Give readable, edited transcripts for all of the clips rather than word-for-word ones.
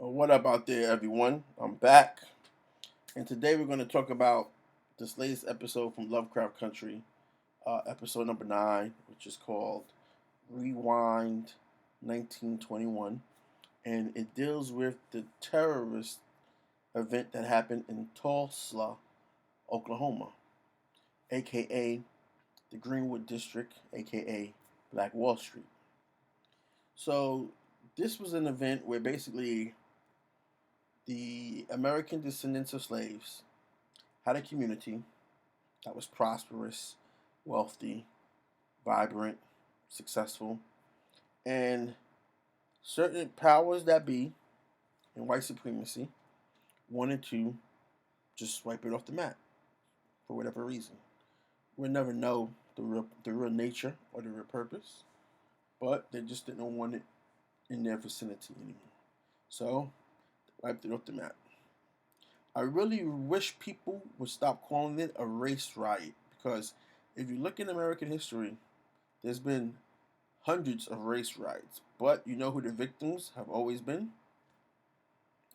What up out there, everyone? I'm back, and today we're going to talk about this latest episode from Lovecraft Country, episode number 9, which is called Rewind 1921, and it deals with the terrorist event that happened in Tulsa, Oklahoma, aka the Greenwood District, aka Black Wall Street. So, this was an event where basically the American descendants of slaves had a community that was prosperous, wealthy, vibrant, successful, and certain powers that be in white supremacy wanted to just wipe it off the map for whatever reason. We'll never know the real nature or the real purpose, but they just didn't want it in their vicinity anymore. So, wiped it off the map. I really wish people would stop calling it a race riot because if you look in American history, there's been hundreds of race riots. But you know who the victims have always been?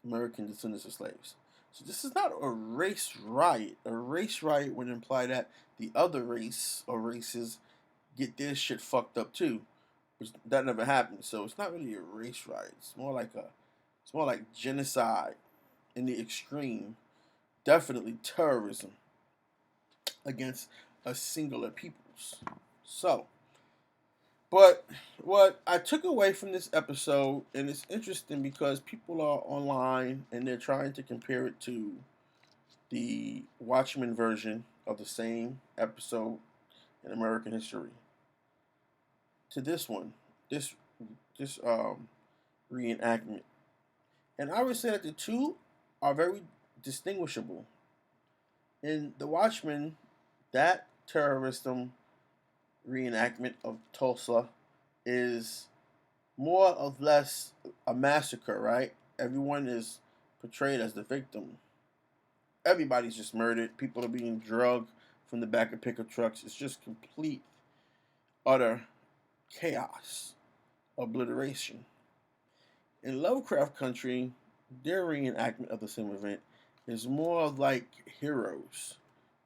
American descendants of slaves. So this is not a race riot. A race riot would imply that the other race or races get their shit fucked up too, which that never happened. So it's not really a race riot. It's more like genocide in the extreme. Definitely terrorism against a singular peoples. So, but what I took away from this episode, and it's interesting because people are online and they're trying to compare it to the Watchmen version of the same episode in American history to this one, this this reenactment, and I would say that the two are very distinguishable. In the Watchmen, that terrorism reenactment of Tulsa is more or less a massacre, right? Everyone is portrayed as the victim. Everybody's just murdered. People are being drugged from the back of pickup trucks. It's just complete, utter chaos, obliteration. In Lovecraft Country, their reenactment of the same event is more like heroes,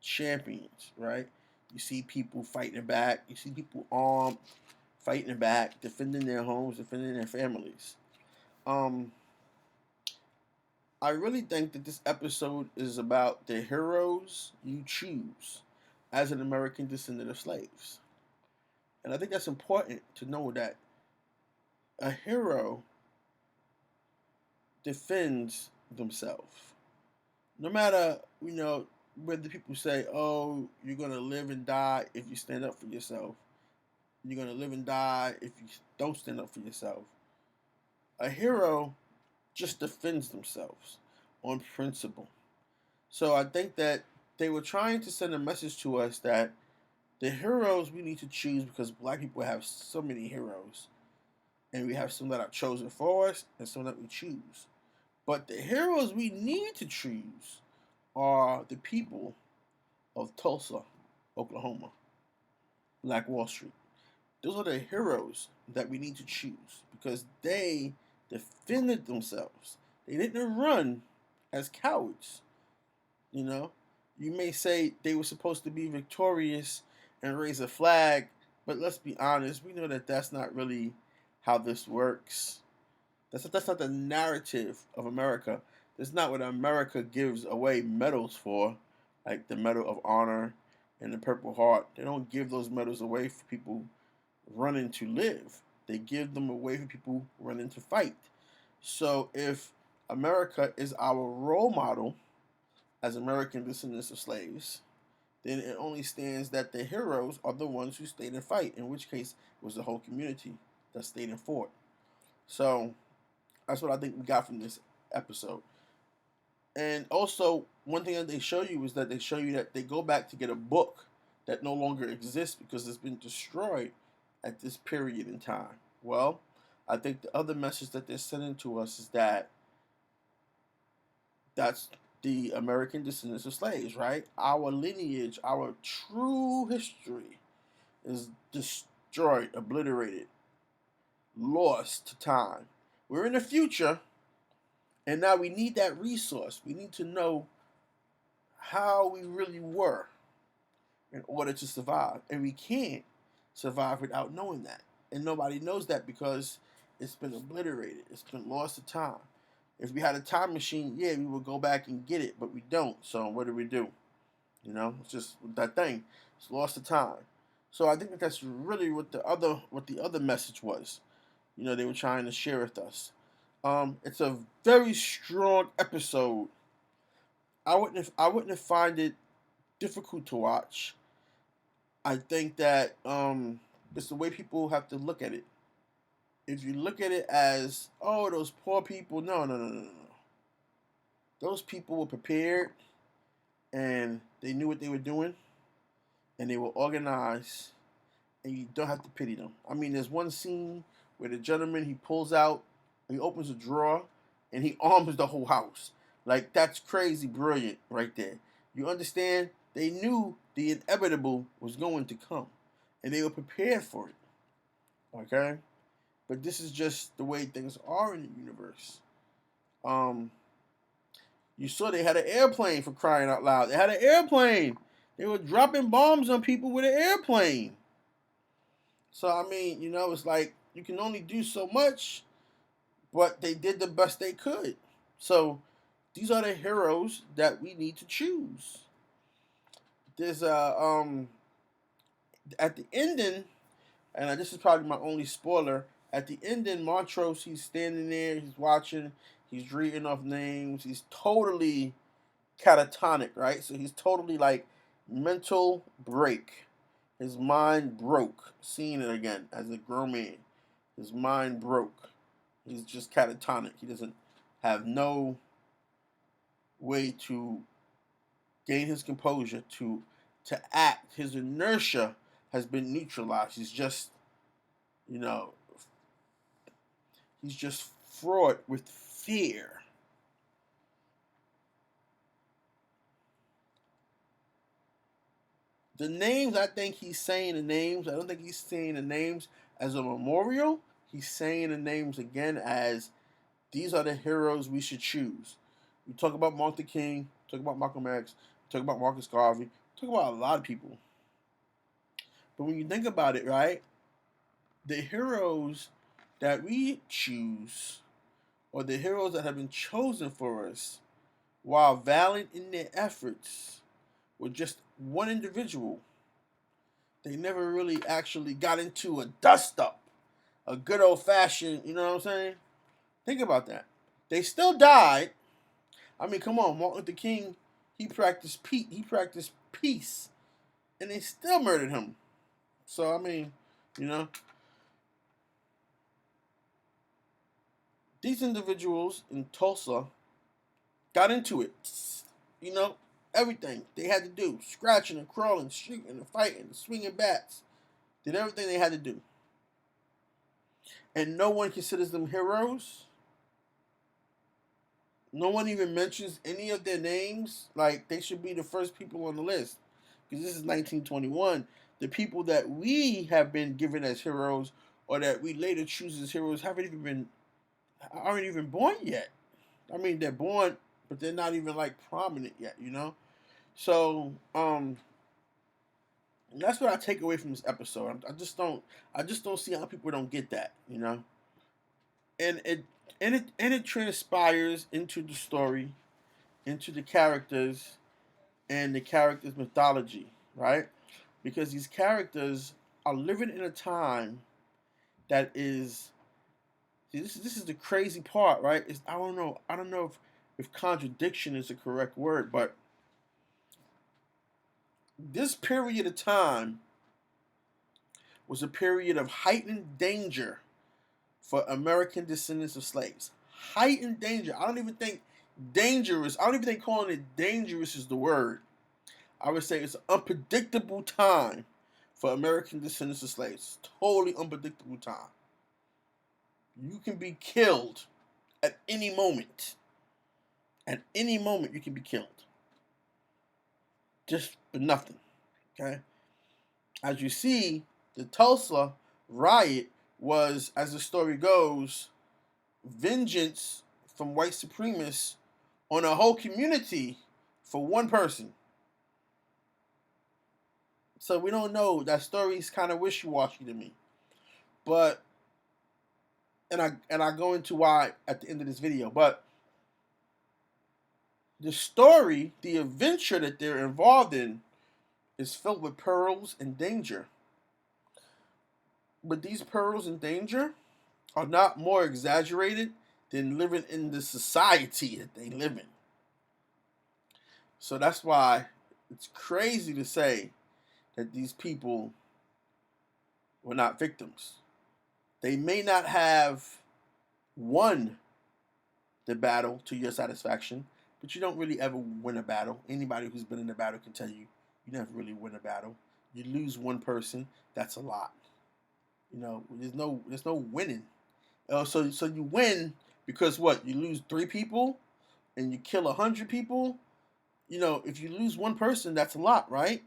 champions, right? You see people fighting back. You see people armed, fighting back, defending their homes, defending their families. Um, I really think that this episode is about the heroes you choose as an American descendant of slaves. And I think that's important to know that a hero defends themselves. No matter, whether people say, oh, you're going to live and die if you stand up for yourself. You're going to live and die if you don't stand up for yourself. A hero just defends themselves on principle. So I think that they were trying to send a message to us that the heroes we need to choose, because black people have so many heroes, and we have some that are chosen for us and some that we choose. But the heroes we need to choose are the people of Tulsa, Oklahoma, Black Wall Street. Those are the heroes that we need to choose because they defended themselves. They didn't run as cowards. You know, you may say they were supposed to be victorious and raise a flag, but let's be honest, we know that that's not really how this works. That's not the narrative of America. That's not what America gives away medals for, like the Medal of Honor and the Purple Heart. They don't give those medals away for people running to live. They give them away for people running to fight. So if America is our role model as American descendants of slaves, then it only stands that the heroes are the ones who stayed and fight, in which case it was the whole community that stayed and fought. So that's what I think we got from this episode. And also, one thing that they show you is that they show you that they go back to get a book that no longer exists because it's been destroyed at this period in time. Well, I think the other message that they're sending to us is that that's the American descendants of slaves, right? Our lineage, our true history is destroyed, obliterated, lost to time. We're in the future, And now we need that resource. We need to know how we really were in order to survive. And we can't survive without knowing that. And nobody knows that because it's been obliterated. It's been lost to time. If we had a time machine, yeah, we would go back and get it, but we don't. So what do we do? You know, it's just that thing. It's lost to time. So I think that that's really what the other message was. You know, they were trying to share with us. It's a very strong episode. I wouldn't find it difficult to watch. I think that it's the way people have to look at it. If you look at it as, oh, those poor people, no, no, no, no, no. Those people were prepared and they knew what they were doing and they were organized and you don't have to pity them. I mean, there's one scene where the gentleman, he opens a drawer and he arms the whole house. Like, that's crazy brilliant right there. You understand? They knew the inevitable was going to come and they were prepared for it. Okay? But this is just the way things are in the universe. You saw they had an airplane, for crying out loud. They had an airplane. They were dropping bombs on people with an airplane. So, I mean, you know, it's like you can only do so much, but they did the best they could. So, these are the heroes that we need to choose. There's at the ending, and this is probably my only spoiler. At the ending, Montrose, he's standing there, he's watching, he's reading off names, he's totally catatonic, right? So he's totally like mental break. His mind broke, seeing it again as a grown man. His mind broke. He's just catatonic. He doesn't have no way to gain his composure, to act. His inertia has been neutralized. He's just, you know, he's just fraught with fear. The names, I think he's saying the names. I don't think he's saying the names as a memorial. He's saying the names again as these are the heroes we should choose. We talk about Martin Luther King, talk about Malcolm X, talk about Marcus Garvey, talk about a lot of people. But when you think about it, right, the heroes that we choose, or the heroes that have been chosen for us, while valiant in their efforts, were just one individual. They never really actually got into a dust-up, a good old-fashioned, you know what I'm saying? Think about that. They still died. I mean, come on, Martin Luther King, he practiced peace, and they still murdered him. So, I mean, you know, these individuals in Tulsa got into it. You know, everything they had to do. Scratching and crawling, shooting and fighting, swinging bats. Did everything they had to do. And no one considers them heroes. No one even mentions any of their names. Like, they should be the first people on the list. Because this is 1921. The people that we have been given as heroes, or that we later choose as heroes, aren't even born yet. I mean, they're born, but they're not even like prominent yet, you know? So, that's what I take away from this episode. I just don't see how people don't get that, you know? And it transpires into the story, into the characters, and the characters' mythology, right? Because these characters are living in a time that is. This is the crazy part, right? I don't know if contradiction is the correct word, but this period of time was a period of heightened danger for American descendants of slaves. Heightened danger. I don't even think calling it dangerous is the word. I would say it's an unpredictable time for American descendants of slaves. Totally unpredictable time. You can be killed at any moment. At any moment you can be killed. Just for nothing. Okay? As you see, the Tulsa riot was, as the story goes, vengeance from white supremacists on a whole community for one person. So we don't know. That story's kind of wishy-washy to me. But and I go into why at the end of this video. But the story, the adventure that they're involved in, is filled with perils and danger. But these perils and danger are not more exaggerated than living in the society that they live in. So that's why it's crazy to say that these people were not victims. They may not have won the battle to your satisfaction, but you don't really ever win a battle. Anybody who's been in a battle can tell you you never really win a battle. You lose one person, that's a lot. You know, there's no winning. So you win because what? You lose 3 people and you kill 100 people. You know, if you lose one person, that's a lot, right?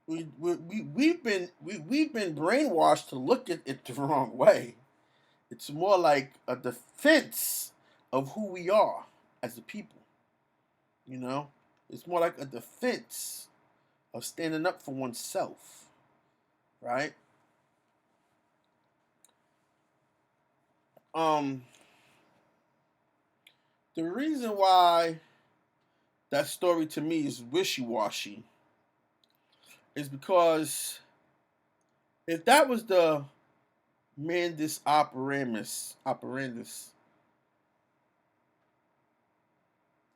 We've been brainwashed to look at it the wrong way. It's more like a defense of who we are as a people. You know, it's more like a defense of standing up for oneself, right? The reason why that story to me is wishy-washy is because if that was the Mandus operandus,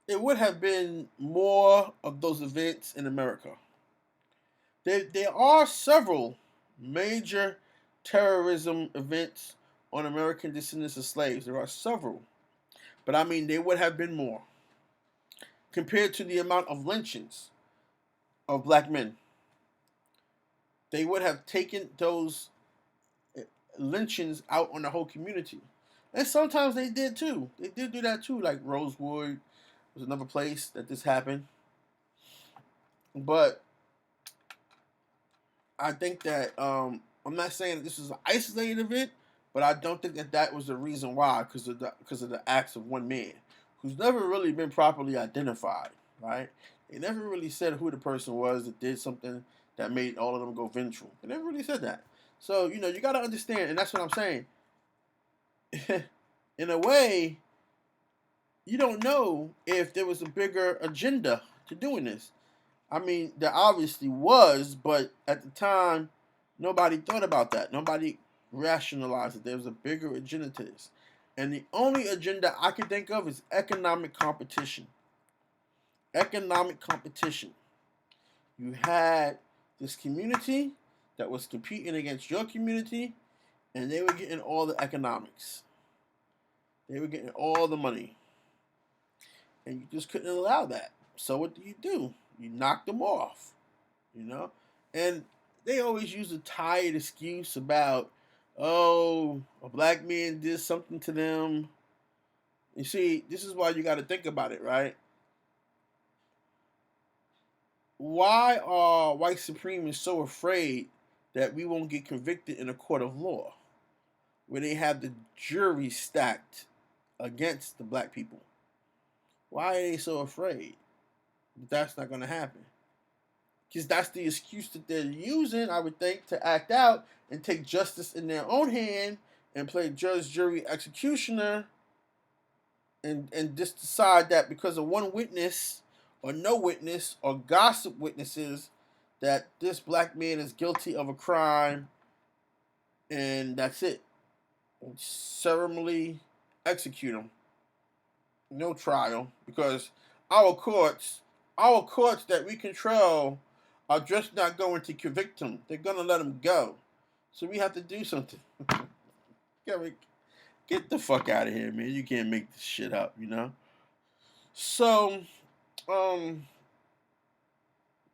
it would have been more of those events in America. There are several major terrorism events on American descendants of slaves. There are several. But I mean, there would have been more compared to the amount of lynchings of black men. They would have taken those lynchings out on the whole community. And sometimes they did too. They did do that too, like Rosewood was another place that this happened. But I think that I'm not saying that this is an isolated event, but I don't think that that was the reason why, because of the acts of one man who's never really been properly identified, right? They never really said who the person was that did something that made all of them go vengeful. They never really said that. So, you know, you got to understand, and that's what I'm saying. In a way, you don't know if there was a bigger agenda to doing this. I mean, there obviously was, but at the time, nobody thought about that. Nobody rationalized that there was a bigger agenda to this. And the only agenda I can think of is economic competition. Economic competition. You had this community that was competing against your community, and they were getting all the economics. They were getting all the money. And you just couldn't allow that. So what do? You knock them off, you know? And they always use a tired excuse about, oh, a black man did something to them. You see, this is why you got to think about it, right? Why are white supremacists so afraid that we won't get convicted in a court of law where they have the jury stacked against the black people? Why are they so afraid that that's not going to happen? Because that's the excuse that they're using, I would think, to act out and take justice in their own hand and play judge, jury, executioner and just decide that because of one witness or no witness or gossip witnesses that this black man is guilty of a crime and that's it. And ceremonially execute him. No trial, because our courts that we control are just not going to convict him. They're going to let him go. So we have to do something. Get the fuck out of here, man. You can't make this shit up, you know? So,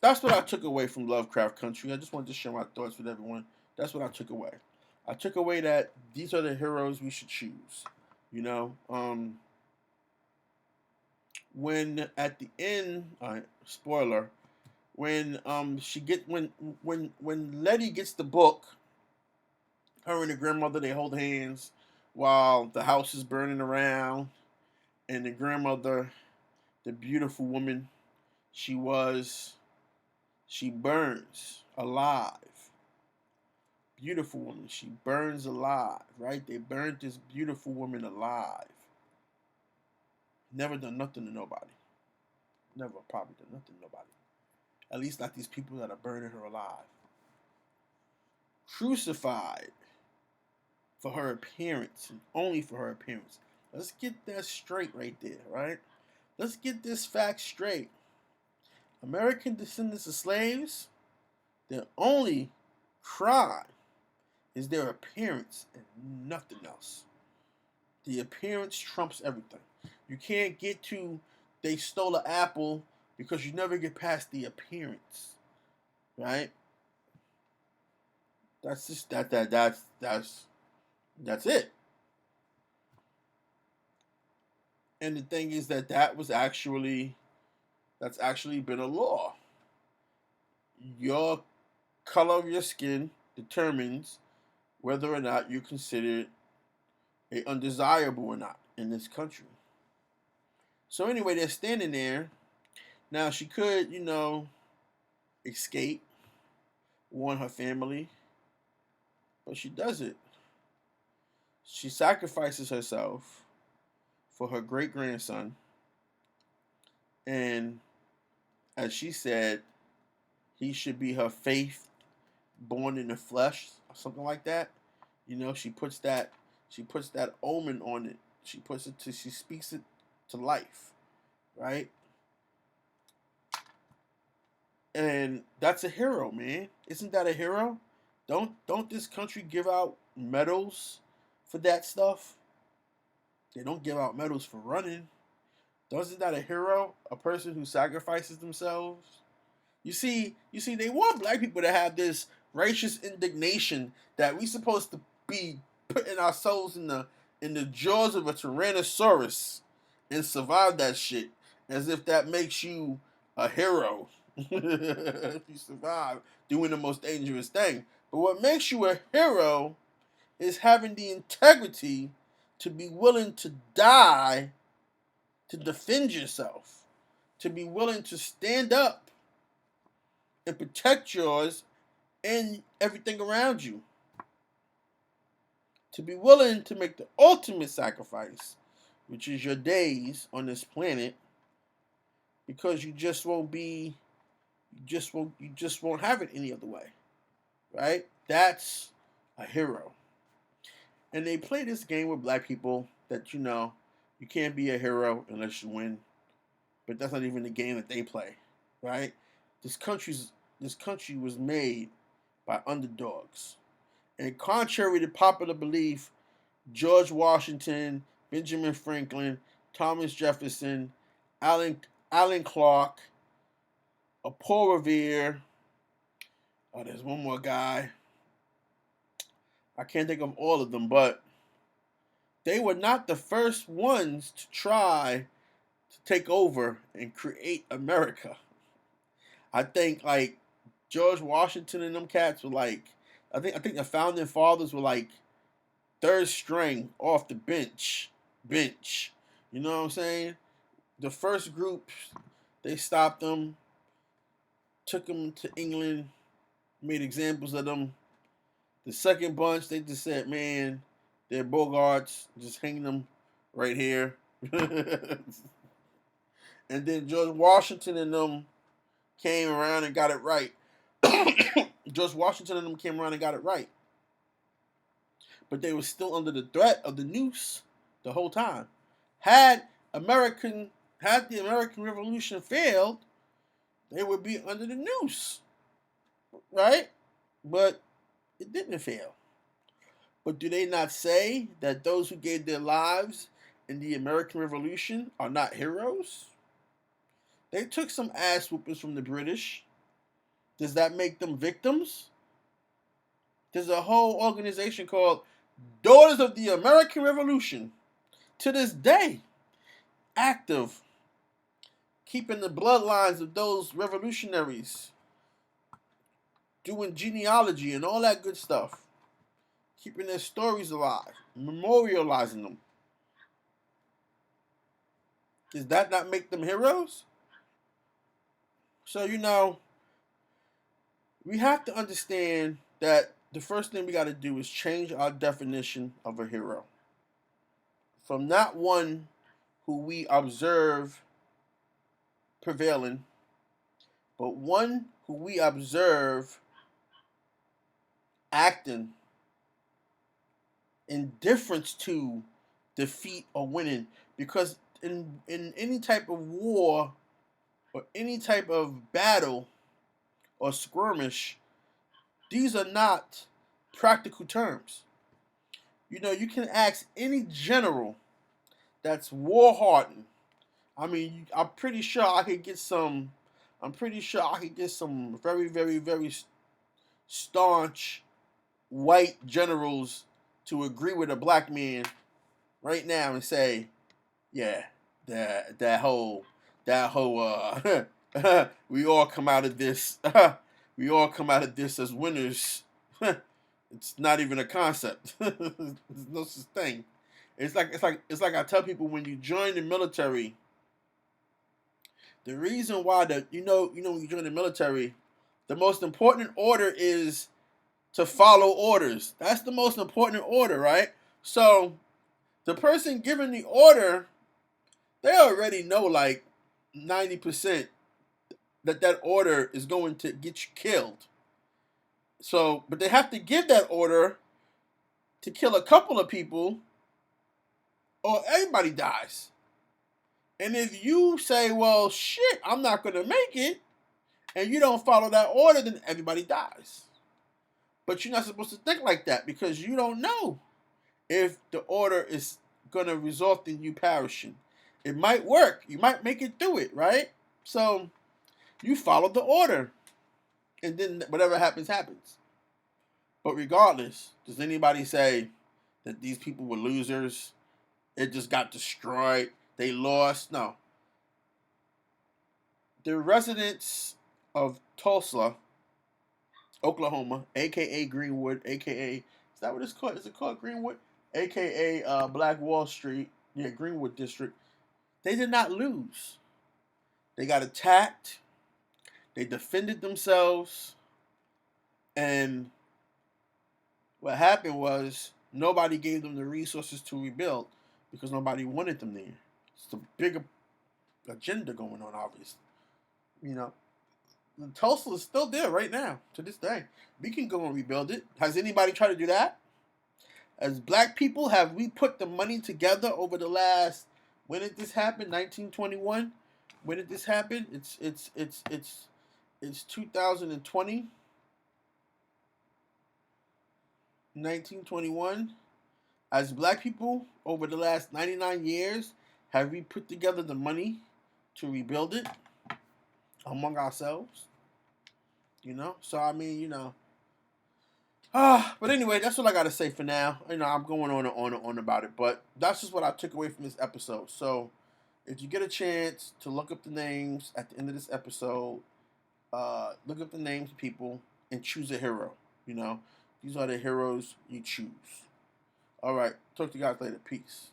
that's what I took away from Lovecraft Country. I just wanted to share my thoughts with everyone. That's what I took away. I took away that these are the heroes we should choose, you know? When at the end, spoiler, when when Letty gets the book, her and her grandmother, they hold hands while the house is burning around, and the grandmother, the beautiful woman she was, she burns alive. Beautiful woman, she burns alive, right? They burned this beautiful woman alive. Never done nothing to nobody. Never probably done nothing to nobody. At least not these people that are burning her alive. Crucified for her appearance and only for her appearance. Let's get that straight right there, right? Let's get this fact straight. American descendants of slaves, their only crime is their appearance and nothing else. The appearance trumps everything. You can't get to they stole an apple because you never get past the appearance, right? That's just that's it. And the thing is that's actually been a law. Your color of your skin determines whether or not you're considered a undesirable or not in this country. So anyway, they're standing there. Now she could, escape, warn her family, but she doesn't. She sacrifices herself for her great grandson, and as she said, he should be her faith born in the flesh, or something like that. She puts that omen on it. She speaks it to life, right? And that's a hero, man. Isn't that a hero? Don't this country give out medals for that stuff? They don't give out medals for running. Isn't that a hero? A person who sacrifices themselves? You see, they want black people to have this righteous indignation that we supposed to be putting ourselves in the jaws of a Tyrannosaurus and survive that shit, as if that makes you a hero. If you survive doing the most dangerous thing. But what makes you a hero is having the integrity to be willing to die to defend yourself, to be willing to stand up and protect yours and everything around you, to be willing to make the ultimate sacrifice, which is your days on this planet, because you just won't have it any other way, right? That's a hero. And they play this game with black people that you can't be a hero unless you win, but that's not even the game that they play, right? This country was made by underdogs, and contrary to popular belief, George Washington, Benjamin Franklin, Thomas Jefferson, Allen Clark, Paul Revere. Oh, there's one more guy. I can't think of all of them, but they were not the first ones to try to take over and create America. I think like George Washington and them cats were like, I think the founding fathers were like third string off the bench. You know what I'm saying? The first group, they stopped them, took them to England, made examples of them. The second bunch, they just said, man, they're bogarts, just hang them right here. And then George Washington and them came around and got it right. George Washington and them came around and got it right. But they were still under the threat of the noose the whole time. Had the American Revolution failed, they would be under the noose, right? But it didn't fail. But do they not say that those who gave their lives in the American Revolution are not heroes? They took some ass whoopings from the British. Does that make them victims? There's a whole organization called Daughters of the American Revolution, to this day, active, keeping the bloodlines of those revolutionaries, doing genealogy and all that good stuff, keeping their stories alive. memorializing them. Does that not make them heroes? So, we have to understand that the first thing we got to do is change our definition of a hero. From not one who we observe prevailing, but one who we observe acting in difference to defeat or winning. Because in any type of war or any type of battle or skirmish, these are not practical terms. You can ask any general that's war hardened. I mean, I'm pretty sure I could get some. I'm pretty sure I could get some very, very, very staunch white generals to agree with a black man right now and say, yeah, that whole we all come out of this we all come out of this as winners. It's not even a concept. There's no such thing. It's like I tell people, when you join the military, the reason why when you join the military, the most important order is to follow orders. That's the most important order, right? So the person giving the order, they already know like 90% that order is going to get you killed. So, but they have to give that order to kill a couple of people or everybody dies. And if you say, well, shit, I'm not going to make it, and you don't follow that order, then everybody dies. But you're not supposed to think like that, because you don't know if the order is going to result in you perishing. It might work. You might make it through it, right? So you follow the order, and then whatever happens, happens. But regardless, does anybody say that these people were losers? It just got destroyed. They lost? No. The residents of Tulsa, Oklahoma, a.k.a. Greenwood, a.k.a. Is that what it's called? Is it called Greenwood? A.k.a. Black Wall Street, Greenwood District. They did not lose. They got attacked. They defended themselves. And what happened was nobody gave them the resources to rebuild because nobody wanted them there. It's a bigger agenda going on, obviously. Tulsa is still there right now to this day. We can go and rebuild it. Has anybody tried to do that? As black people, have we put the money together over the last? When did this happen? 1921. When did this happen? It's 2020. 1921. As black people, over the last 99 years, have we put together the money to rebuild it among ourselves? So I mean, but anyway, that's what I gotta say for now. I'm going on and on and on about it, but that's just what I took away from this episode. So if you get a chance to look up the names at the end of this episode, look up the names of people and choose a hero. These are the heroes you choose. All right, talk to you guys later. Peace.